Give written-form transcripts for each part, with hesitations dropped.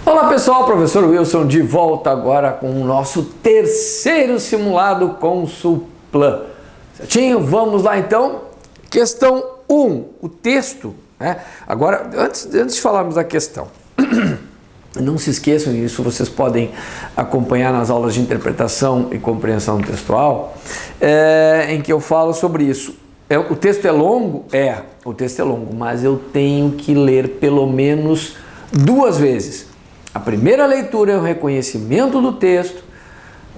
Olá pessoal, professor Wilson de volta agora com o nosso terceiro simulado com Suplan. Certinho? Vamos lá então. Questão 1, o texto. Né? Agora, antes de falarmos da questão, não se esqueçam disso, vocês podem acompanhar nas aulas de interpretação e compreensão textual, em que eu falo sobre isso. O texto é longo? O texto é longo, mas eu tenho que ler pelo menos 2 vezes. A primeira leitura é o reconhecimento do texto,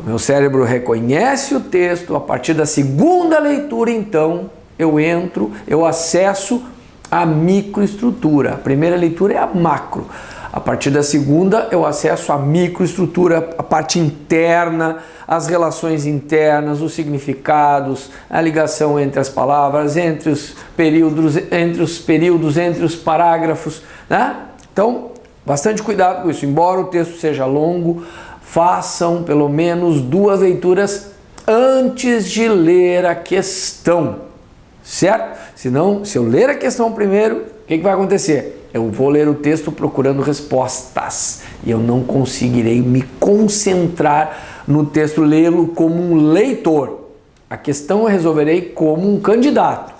o meu cérebro reconhece o texto, a partir da segunda leitura, então, eu acesso a microestrutura. A primeira leitura é a macro. A partir da segunda, eu acesso a microestrutura, a parte interna, as relações internas, os significados, a ligação entre as palavras, entre os períodos, entre os parágrafos, né? Então, bastante cuidado com isso. Embora o texto seja longo, façam pelo menos 2 leituras antes de ler a questão, certo? Senão, se eu ler a questão primeiro, o que vai acontecer? Eu vou ler o texto procurando respostas e eu não conseguirei me concentrar no texto, lê-lo como um leitor. A questão eu resolverei como um candidato,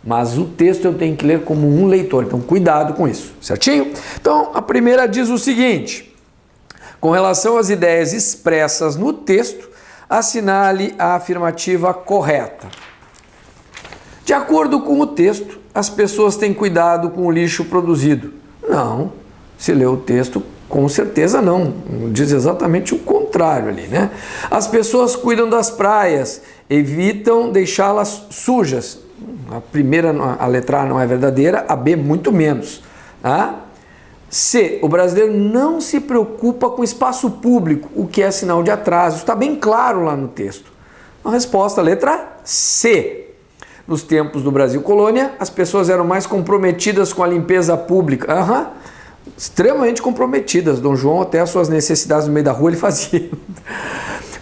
mas o texto eu tenho que ler como um leitor, então cuidado com isso, certinho? Então, a primeira diz o seguinte: com relação às ideias expressas no texto, assinale a afirmativa correta. De acordo com o texto, as pessoas têm cuidado com o lixo produzido. Não, se lê o texto, com certeza não, diz exatamente o contrário ali, né? As pessoas cuidam das praias, evitam deixá-las sujas. A letra A não é verdadeira, a B muito menos. Tá? C, o brasileiro não se preocupa com espaço público, o que é sinal de atraso. Está bem claro lá no texto. A resposta, letra C. Nos tempos do Brasil colônia, as pessoas eram mais comprometidas com a limpeza pública. Extremamente comprometidas. Dom João, até as suas necessidades no meio da rua, ele fazia.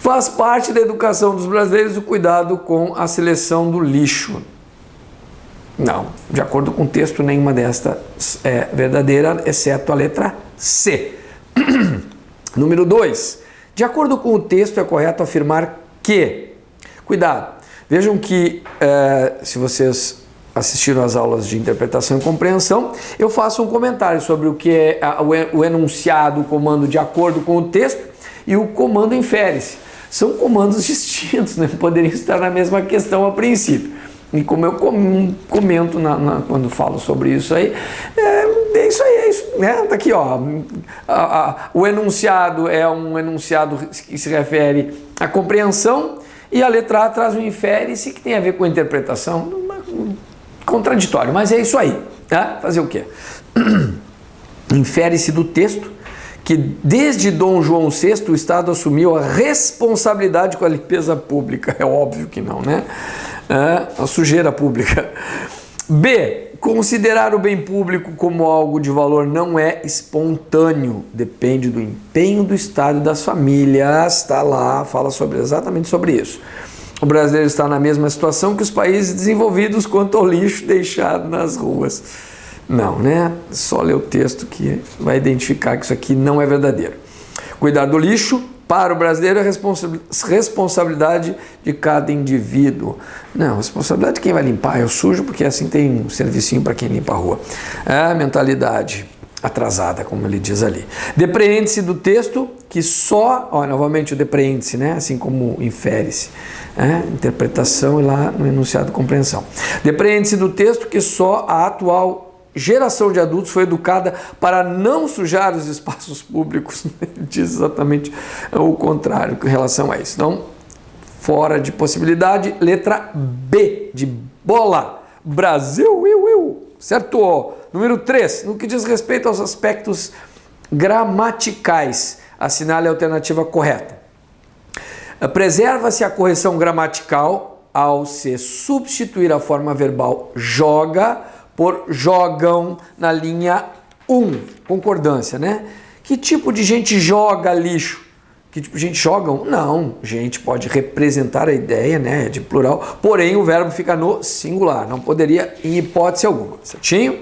Faz parte da educação dos brasileiros o cuidado com a seleção do lixo. Não, de acordo com o texto, nenhuma destas é verdadeira, exceto a letra C. Número 2. De acordo com o texto, é correto afirmar que... Cuidado, vejam que, se vocês assistiram às aulas de interpretação e compreensão, eu faço um comentário sobre o que é o enunciado, o comando de acordo com o texto e o comando infere-se. São comandos distintos, né? Poderiam estar na mesma questão a princípio. E como eu comento quando falo sobre isso aí, é isso, né? Tá aqui, ó. O enunciado é um enunciado que se refere à compreensão e a letra A traz um infere-se que tem a ver com a interpretação. Contraditório, mas é isso aí, tá? Fazer o quê? Infere-se do texto que desde Dom João VI o Estado assumiu a responsabilidade com a limpeza pública. É óbvio que não, né? A sujeira pública. B. Considerar o bem público como algo de valor não é espontâneo, depende do empenho do Estado e das famílias. Está lá, fala exatamente sobre isso. O brasileiro está na mesma situação que os países desenvolvidos quanto ao lixo deixado nas ruas. Não, né? Só ler o texto que vai identificar que isso aqui não é verdadeiro. Cuidar do lixo, para o brasileiro, é responsabilidade de cada indivíduo. Não, responsabilidade de quem vai limpar, eu sujo, porque assim tem um servicinho para quem limpa a rua. É a mentalidade atrasada, como ele diz ali. Depreende-se do texto que só, novamente o depreende-se, né? Assim como infere-se. Interpretação e lá no enunciado compreensão. Depreende-se do texto que só a atual geração de adultos foi educada para não sujar os espaços públicos. Diz exatamente o contrário com relação a isso. Então, fora de possibilidade, letra B de bola. Brasil, certo? Número 3, no que diz respeito aos aspectos gramaticais, assinale a alternativa correta. Preserva-se a correção gramatical ao se substituir a forma verbal joga por jogam na linha 1. Concordância, né? Que tipo de gente joga lixo? Que tipo de gente jogam? Não, gente pode representar a ideia, né, de plural, porém o verbo fica no singular, não poderia em hipótese alguma, certinho?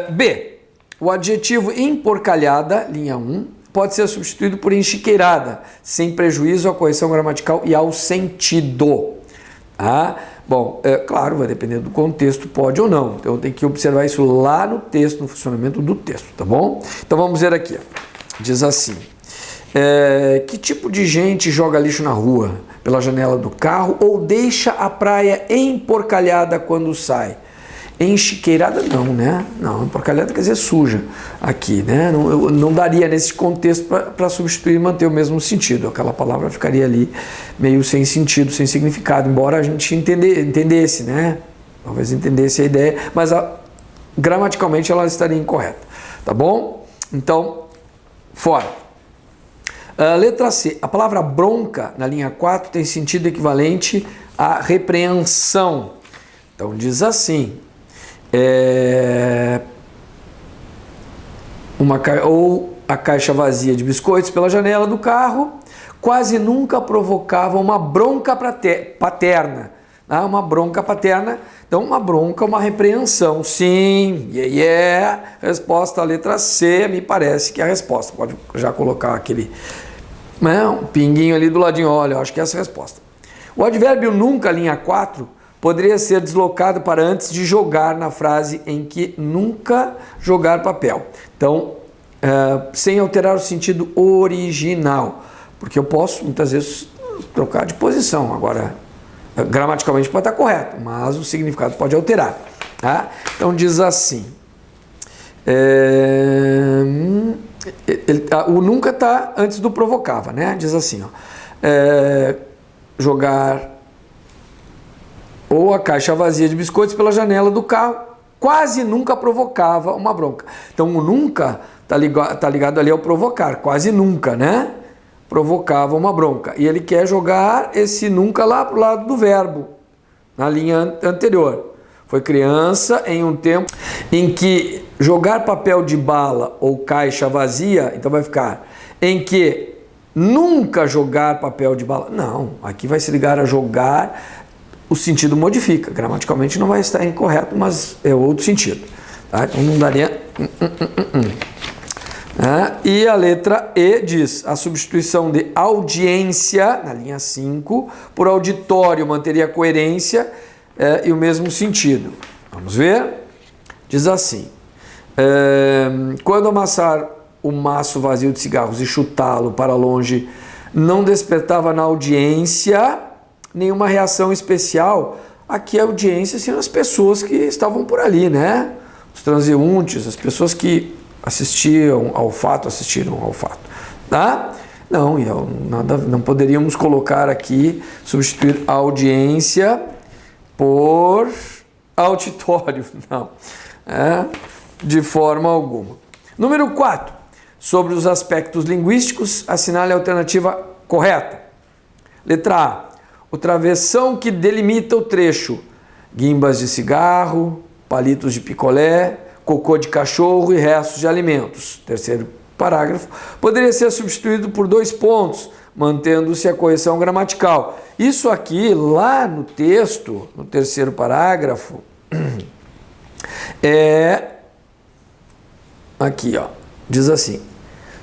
B, o adjetivo emporcalhada, linha 1, pode ser substituído por enchiqueirada, sem prejuízo à correção gramatical e ao sentido. Tá? Bom, claro, vai depender do contexto, pode ou não. Então tem que observar isso lá no texto, no funcionamento do texto, tá bom? Então vamos ver aqui, ó. Diz assim, que tipo de gente joga lixo na rua? Pela janela do carro ou deixa a praia emporcalhada quando sai? Enchiqueirada não, né? Não, emporcalhada quer dizer suja aqui, né? Não daria nesse contexto para substituir e manter o mesmo sentido. Aquela palavra ficaria ali meio sem sentido, sem significado, embora a gente entendesse, né? Talvez entendesse a ideia, mas gramaticalmente ela estaria incorreta, tá bom? Então, fora. Letra C. A palavra bronca, na linha 4, tem sentido equivalente a repreensão. Então, diz assim... ou a caixa vazia de biscoitos pela janela do carro quase nunca provocava uma bronca paterna. Uma bronca paterna, então uma bronca, uma repreensão. Sim, resposta, a letra C, me parece que é a resposta. Pode já colocar aquele um pinguinho ali do ladinho, olha, eu acho que é essa a resposta. O advérbio nunca, linha 4, poderia ser deslocado para antes de jogar na frase em que nunca jogar papel. Então, sem alterar o sentido original, porque eu posso muitas vezes trocar de posição. Agora, gramaticalmente pode estar correto, mas o significado pode alterar. Tá? Então, diz assim, o nunca está antes do provocava, né? Diz assim, jogar ou a caixa vazia de biscoitos pela janela do carro quase nunca provocava uma bronca. Então, o nunca tá ligado ali ao provocar, quase nunca, né? Provocava uma bronca. E ele quer jogar esse nunca lá pro lado do verbo, na linha anterior. Foi criança em um tempo em que jogar papel de bala ou caixa vazia, então vai ficar em que nunca jogar papel de bala. Não, aqui vai se ligar a jogar... O sentido modifica, gramaticalmente não vai estar incorreto, mas é outro sentido. Tá? Então não daria... E a letra E diz, a substituição de audiência, na linha 5, por auditório manteria a coerência e o mesmo sentido. Vamos ver? Diz assim, quando amassar o maço vazio de cigarros e chutá-lo para longe, não despertava na audiência... nenhuma reação especial. Aqui a audiência são as pessoas que estavam por ali, né? Os transeuntes, as pessoas que assistiram ao fato, tá? Não, não poderíamos colocar aqui, substituir audiência por auditório, não, de forma alguma. Número 4, sobre os aspectos linguísticos, assinale a alternativa correta. Letra A, o travessão que delimita o trecho, guimbas de cigarro, palitos de picolé, cocô de cachorro e restos de alimentos. Terceiro parágrafo, poderia ser substituído por 2 pontos, mantendo-se a correção gramatical. Isso aqui, lá no texto, no terceiro parágrafo, aqui, ó, diz assim,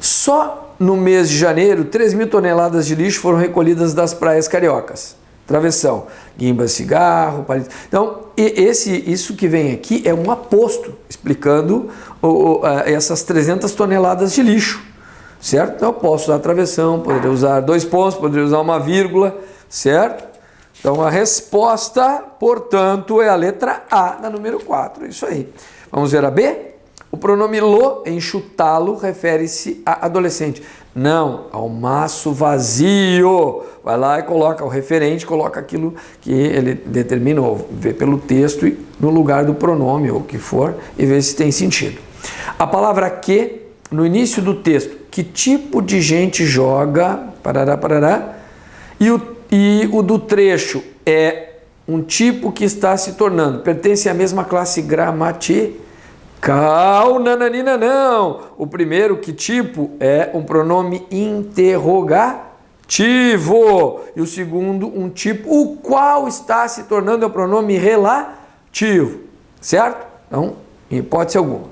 só no mês de janeiro, 3.000 toneladas de lixo foram recolhidas das praias cariocas. Travessão, guimbas, cigarro, palito. Então, isso que vem aqui é um aposto explicando essas 300 toneladas de lixo, certo? Então, eu posso usar travessão, poderia usar 2 pontos, poderia usar uma vírgula, certo? Então, a resposta, portanto, é a letra A da número 4, isso aí. Vamos ver a B? O pronome lo, enxutá-lo, refere-se a adolescente. Não, ao maço vazio. Vai lá e coloca o referente, coloca aquilo que ele determinou. Vê pelo texto e no lugar do pronome, ou o que for, e vê se tem sentido. A palavra que, no início do texto, que tipo de gente joga, parará, parará, e o do trecho é um tipo que está se tornando, pertence à mesma classe gramatical. Nananina, não. O primeiro, que tipo? É um pronome interrogativo. E o segundo, um tipo, o qual está se tornando um pronome relativo. Certo? Então, em hipótese alguma.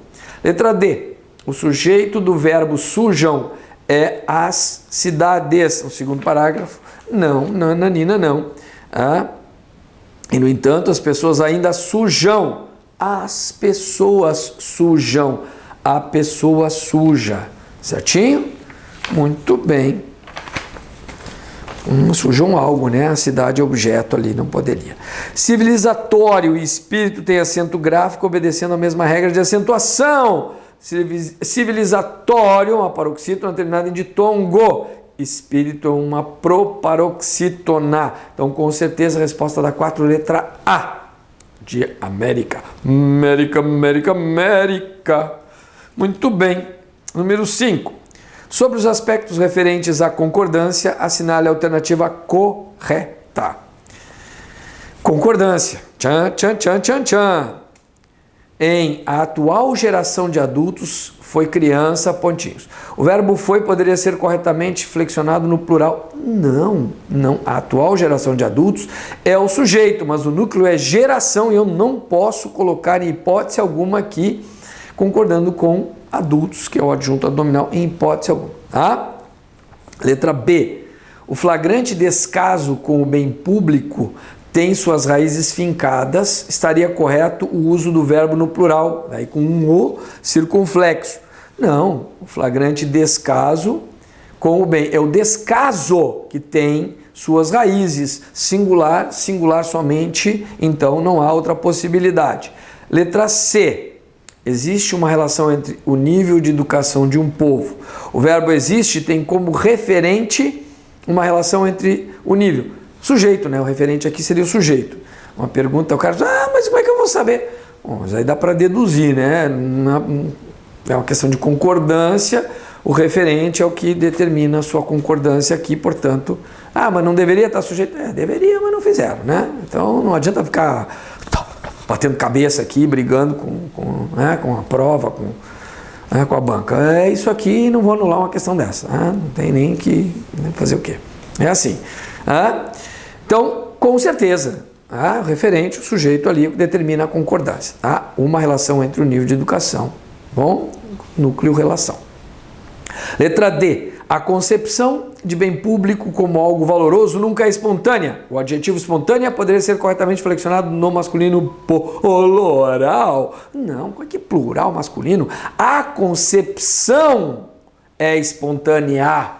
Letra D. O sujeito do verbo sujam é as cidades. O segundo parágrafo. Não, nananina, não. E, no entanto, as pessoas ainda sujam. As pessoas sujam. A pessoa suja. Certinho? Muito bem. Sujam algo, né? A cidade é objeto ali, não poderia. Civilizatório e espírito tem acento gráfico obedecendo a mesma regra de acentuação. Civilizatório, uma paroxítona terminada em ditongo. Espírito é uma proparoxítona. Então, com certeza, a resposta da 4, letra A. De América. América. Muito bem. Número 5. Sobre os aspectos referentes à concordância, assinale a alternativa correta. Concordância. Tchan. Em a atual geração de adultos foi criança, pontinhos. O verbo foi poderia ser corretamente flexionado no plural? Não. A atual geração de adultos é o sujeito, mas o núcleo é geração e eu não posso colocar em hipótese alguma aqui concordando com adultos, que é o adjunto abdominal, em hipótese alguma. Tá? Letra B. O flagrante descaso com o bem público tem suas raízes fincadas, estaria correto o uso do verbo no plural, daí com um o circunflexo. Não, o flagrante descaso com o bem. É o descaso que tem suas raízes, singular somente, então não há outra possibilidade. Letra C. Existe uma relação entre o nível de educação de um povo. O verbo existe tem como referente uma relação entre o nível. Sujeito, né? O referente aqui seria o sujeito. Uma pergunta, o cara diz, mas como é que eu vou saber? Bom, mas aí dá para deduzir, né? É uma questão de concordância, o referente é o que determina a sua concordância aqui, portanto, mas não deveria estar sujeito? Deveria, mas não fizeram, né? Então não adianta ficar batendo cabeça aqui, brigando com a prova, com a banca. É isso aqui, não vou anular uma questão dessa. Não tem nem que fazer o quê? É assim. Então, com certeza, o referente, o sujeito ali determina a concordância. Uma relação entre o nível de educação, bom, núcleo, relação. Letra D. A concepção de bem público como algo valoroso nunca é espontânea. O adjetivo espontânea poderia ser corretamente flexionado no masculino plural. Não, que plural masculino? A concepção é espontânea.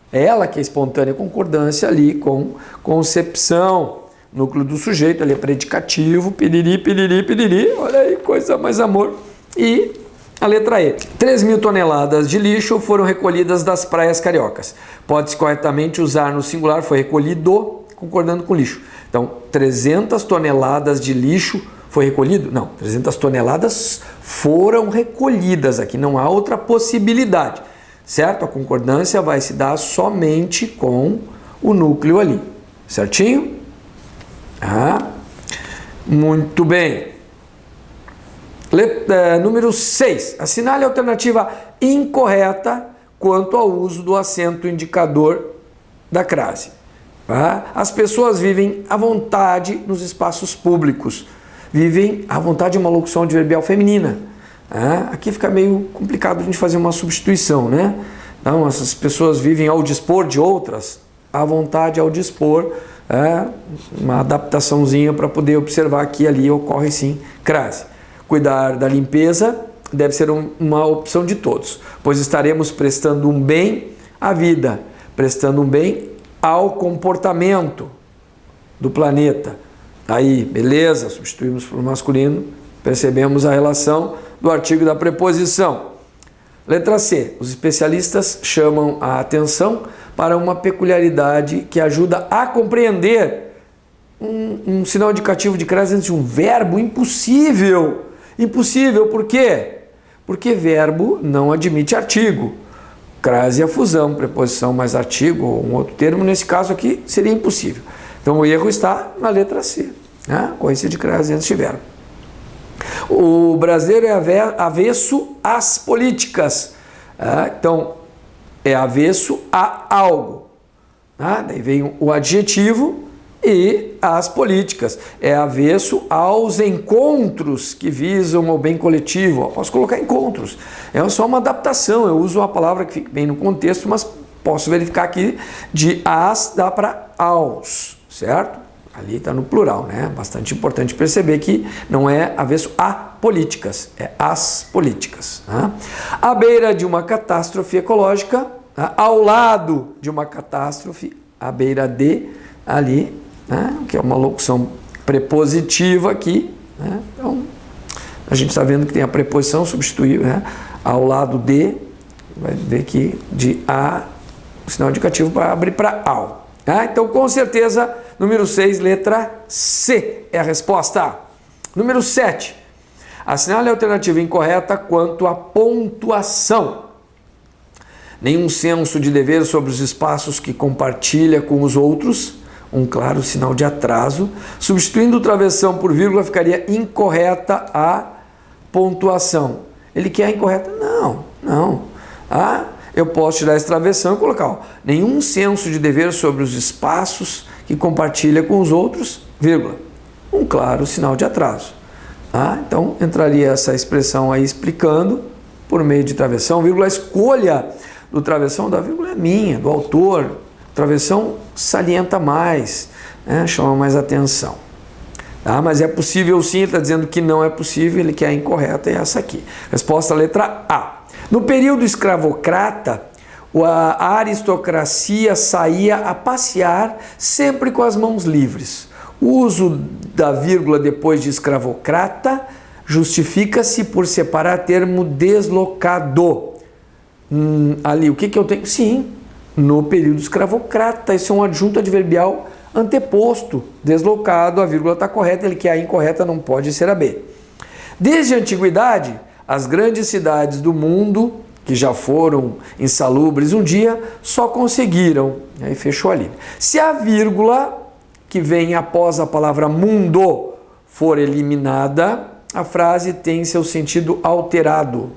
Ela que é espontânea, concordância ali com concepção. Núcleo do sujeito, ali é predicativo, piriri, olha aí, coisa mais amor. E a letra E. 3.000 toneladas de lixo foram recolhidas das praias cariocas. Pode-se corretamente usar no singular, foi recolhido, concordando com lixo. Então, 300 toneladas de lixo foi recolhido? Não, 300 toneladas foram recolhidas. Aqui não há outra possibilidade. Certo? A concordância vai se dar somente com o núcleo ali. Certinho? Muito bem. Número 6. Assinale a alternativa incorreta quanto ao uso do acento indicador da crase. As pessoas vivem à vontade nos espaços públicos. Vivem à vontade, uma locução adverbial feminina. Aqui fica meio complicado a gente fazer uma substituição, né? Então, essas pessoas vivem ao dispor de outras, à vontade, ao dispor, uma adaptaçãozinha para poder observar que ali ocorre sim crase. Cuidar da limpeza deve ser uma opção de todos, pois estaremos prestando um bem à vida, prestando um bem ao comportamento do planeta. Aí, beleza, substituímos por masculino, percebemos a relação do artigo da preposição. Letra C. Os especialistas chamam a atenção para uma peculiaridade que ajuda a compreender um sinal indicativo de crase antes de um verbo impossível. Impossível, por quê? Porque verbo não admite artigo. Crase é fusão, preposição mais artigo ou um outro termo. Nesse caso aqui seria impossível. Então o erro está na letra C. Ocorrência de crase antes de verbo. O brasileiro é avesso às políticas. Então, é avesso a algo. Daí vem o adjetivo e as políticas. É avesso aos encontros que visam o bem coletivo. Eu posso colocar encontros. É só uma adaptação. Eu uso uma palavra que fica bem no contexto, mas posso verificar aqui de as dá para aos, certo? Ali está no plural, né? Bastante importante perceber que não é avesso a políticas, é as políticas. À beira de uma catástrofe ecológica, ao lado de uma catástrofe, à beira de, ali, que é uma locução prepositiva aqui. Então, a gente está vendo que tem a preposição substituir, ao lado de, vai ver que de a, o sinal indicativo para abrir para ao. Então, com certeza, número 6, letra C é a resposta. Número 7, assinale a alternativa incorreta quanto à pontuação. Nenhum senso de dever sobre os espaços que compartilha com os outros, um claro sinal de atraso. Substituindo travessão por vírgula, ficaria incorreta a pontuação. Ele quer a incorreta? Não. Eu posso tirar essa travessão e colocar, nenhum senso de dever sobre os espaços que compartilha com os outros, vírgula, um claro sinal de atraso. Então, entraria essa expressão aí explicando, por meio de travessão, vírgula, a escolha do travessão da vírgula é minha, do autor. Travessão salienta mais, chama mais atenção. Mas é possível sim, ele está dizendo que não é possível, ele quer a incorreta, é essa aqui. Resposta letra A. No período escravocrata, a aristocracia saía a passear sempre com as mãos livres. O uso da vírgula depois de escravocrata justifica-se por separar termo deslocado. Ali, o que eu tenho? Sim, no período escravocrata, isso é um adjunto adverbial anteposto, deslocado, a vírgula está correta, ele quer a incorreta, não pode ser a B. Desde a antiguidade, as grandes cidades do mundo, que já foram insalubres um dia, só conseguiram, aí fechou ali. Se a vírgula que vem após a palavra mundo for eliminada, a frase tem seu sentido alterado.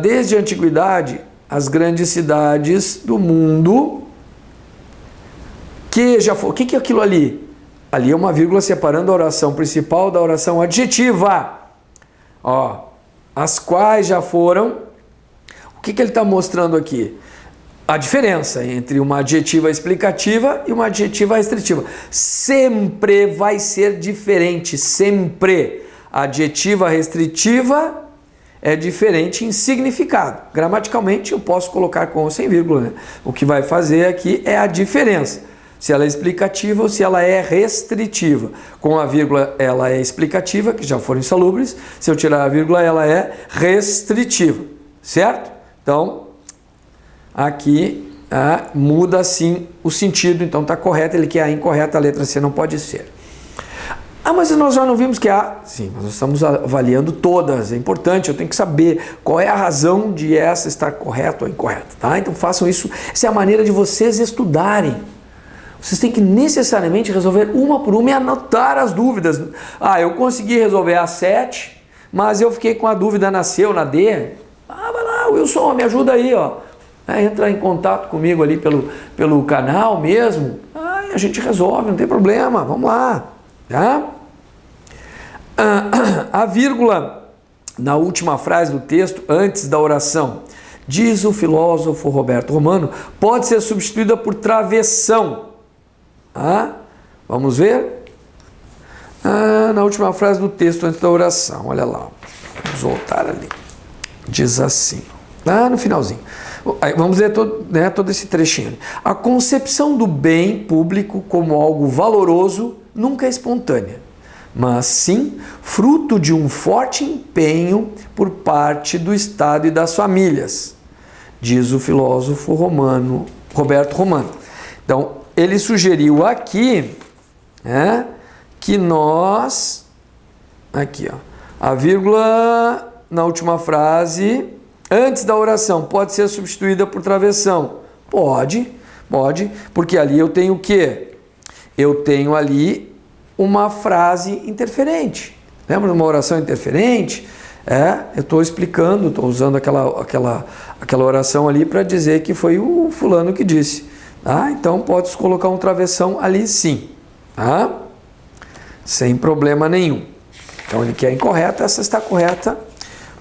Desde a antiguidade, as grandes cidades do mundo, que já foram... O que é aquilo ali? Ali é uma vírgula separando a oração principal da oração adjetiva. As quais já foram... O que ele está mostrando aqui? A diferença entre uma adjetiva explicativa e uma adjetiva restritiva. Sempre vai ser diferente, sempre. A adjetiva restritiva é diferente em significado. Gramaticalmente eu posso colocar com ou sem vírgula, O que vai fazer aqui é a diferença. Se ela é explicativa ou se ela é restritiva. Com a vírgula ela é explicativa, que já foram insalubres. Se eu tirar a vírgula ela é restritiva, certo? Então, aqui muda sim o sentido, então está correto, ele quer a incorreta, a letra C não pode ser. Mas nós já não vimos que há... Sim, mas nós estamos avaliando todas, é importante, eu tenho que saber qual é a razão de essa estar correta ou incorreta, tá? Então façam isso, essa é a maneira de vocês estudarem. Vocês têm que necessariamente resolver uma por uma e anotar as dúvidas. Eu consegui resolver a 7, mas eu fiquei com a dúvida na C ou na D. Vai lá, Wilson, me ajuda aí, entra em contato comigo ali pelo canal mesmo. A gente resolve, não tem problema, vamos lá. Tá? A vírgula na última frase do texto, antes da oração, diz o filósofo Roberto Romano, pode ser substituída por travessão. Vamos ver? Na última frase do texto, antes da oração, olha lá. Vamos voltar ali. Diz assim, lá no finalzinho. Vamos ler todo esse trechinho. A concepção do bem público como algo valoroso nunca é espontânea, mas sim fruto de um forte empenho por parte do Estado e das famílias, diz o filósofo romano Roberto Romano. Então, ele sugeriu aqui que nós, a vírgula na última frase, antes da oração, pode ser substituída por travessão. Pode, porque ali eu tenho o quê? Eu tenho ali uma frase interferente. Lembra de uma oração interferente? Eu estou explicando, estou usando aquela oração ali para dizer que foi o fulano que disse. Tá? Então pode colocar um travessão ali sim. Tá? Sem problema nenhum. Então ele quer incorreta, essa está correta,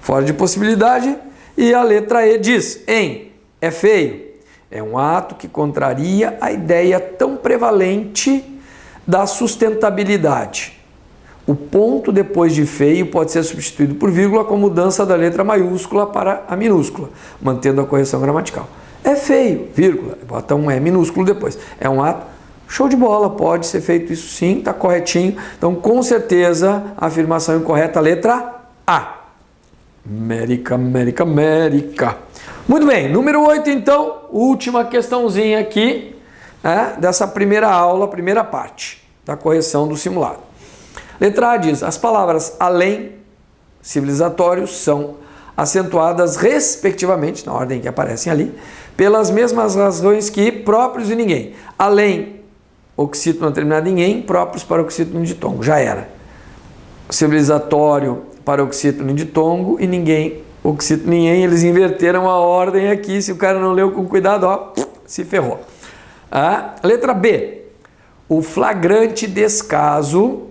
fora de possibilidade. E a letra E diz, é feio. É um ato que contraria a ideia tão prevalente da sustentabilidade. O ponto depois de feio pode ser substituído por vírgula com mudança da letra maiúscula para a minúscula, mantendo a correção gramatical. É feio, vírgula, bota um E minúsculo depois. É um ato, show de bola, pode ser feito isso sim, está corretinho. Então, com certeza, a afirmação incorreta, letra A. América. Muito bem, número 8 então, última questãozinha aqui, dessa primeira aula, primeira parte da correção do simulado. Letra A diz, as palavras além, civilizatórios, são acentuadas respectivamente, na ordem que aparecem ali, pelas mesmas razões que próprios e ninguém. Além, oxítono terminado em em, próprios para oxítono de tongo, já era. Civilizatório para oxítono de tongo e ninguém, oxítono em em, eles inverteram a ordem aqui, se o cara não leu com cuidado, ó, se ferrou. Letra B, o flagrante descaso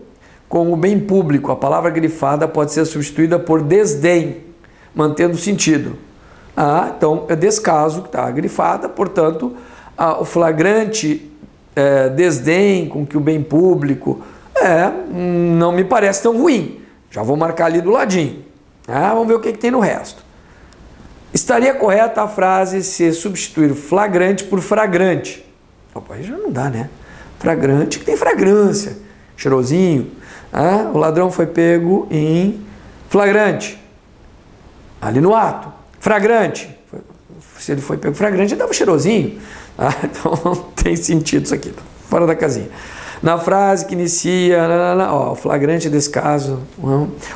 com o bem público, a palavra grifada pode ser substituída por desdém, mantendo o sentido. Então, é descaso que está grifada, portanto, o flagrante desdém com que o bem público não me parece tão ruim. Já vou marcar ali do ladinho. Vamos ver o que tem no resto. Estaria correta a frase se substituir flagrante por fragrante. Opa, aí já não dá, né? Fragrante que tem fragrância, cheirosinho. O ladrão foi pego em flagrante, ali no ato. Fragrante, se ele foi pego flagrante, ele dava cheirosinho. Então não tem sentido isso aqui, fora da casinha. Na frase que inicia, o flagrante descaso,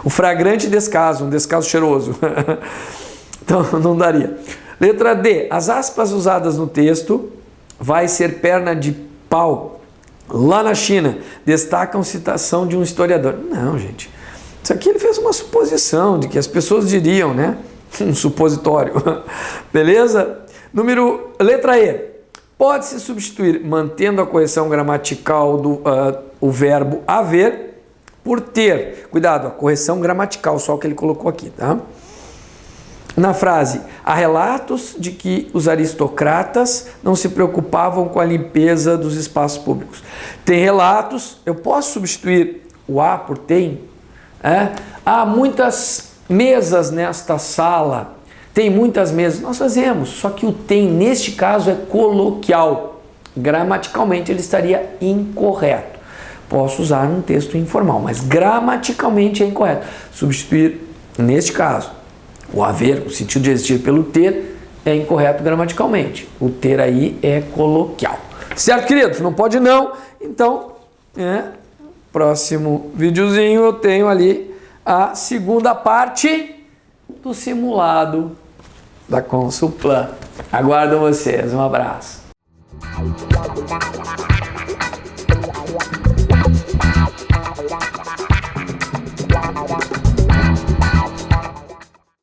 o fragrante descaso, um descaso cheiroso. Então não daria. Letra D, as aspas usadas no texto, vai ser perna de pau. Lá na China, destacam citação de um historiador. Não, gente. Isso aqui ele fez uma suposição de que as pessoas diriam, né? Um supositório. Beleza? Letra E. Pode-se substituir, mantendo a correção gramatical do o verbo haver, por ter. Cuidado, a correção gramatical, só o que ele colocou aqui, tá? Na frase, há relatos de que os aristocratas não se preocupavam com a limpeza dos espaços públicos. Tem relatos, eu posso substituir o a por tem? Há muitas mesas nesta sala, tem muitas mesas, nós fazemos, só que o tem neste caso é coloquial. Gramaticalmente ele estaria incorreto. Posso usar num texto informal, mas gramaticalmente é incorreto. Substituir, neste caso, o haver, o sentido de existir pelo ter, é incorreto gramaticalmente. O ter aí é coloquial. Certo, queridos? Não pode não. Então, próximo videozinho eu tenho ali a segunda parte do simulado da Consulplan. Aguardo vocês. Um abraço.